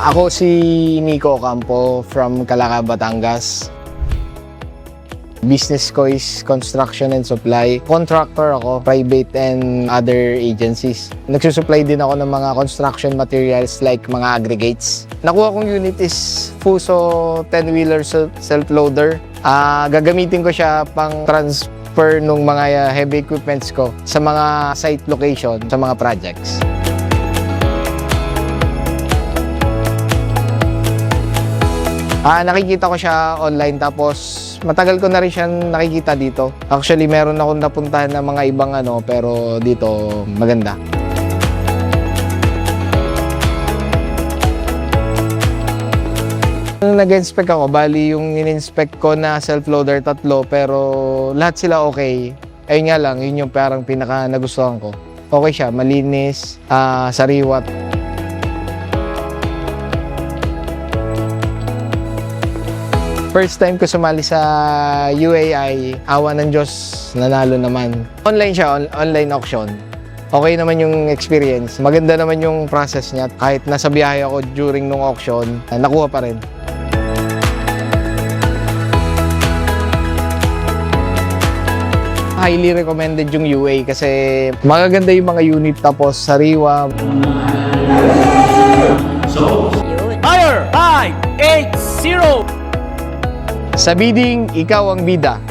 Ako si Nico Campo from Calaca, Batangas. Business ko is construction and supply. Contractor ako, private and other agencies. Nagsusupply din ako ng mga construction materials like mga aggregates. Nakuha kong unit is Fuso 10-wheeler self-loader. Gagamitin ko siya pang transfer ng mga heavy equipments ko sa mga site location, sa mga projects. Nakikita ko siya online tapos matagal ko na rin siya nakikita dito. Actually, meron akong napuntahan ng mga ibang pero dito maganda. Nag-inspect ako, bali yung in-inspect ko na self-loader 3 pero lahat sila okay. Ayun nga lang, yun yung parang pinaka nagustuhan ko. Okay siya, malinis, sariwat. First time ko sumali sa UAI, awa ng Diyos, nanalo naman. Online siya, online auction. Okay naman yung experience. Maganda naman yung process niya. Kahit nasa biyahe ako during nung auction, nakuha pa rin. Highly recommended yung UA kasi magaganda yung mga unit tapos sariwa. Fire! 5, 8, 0! Sa bidding, ikaw ang bida.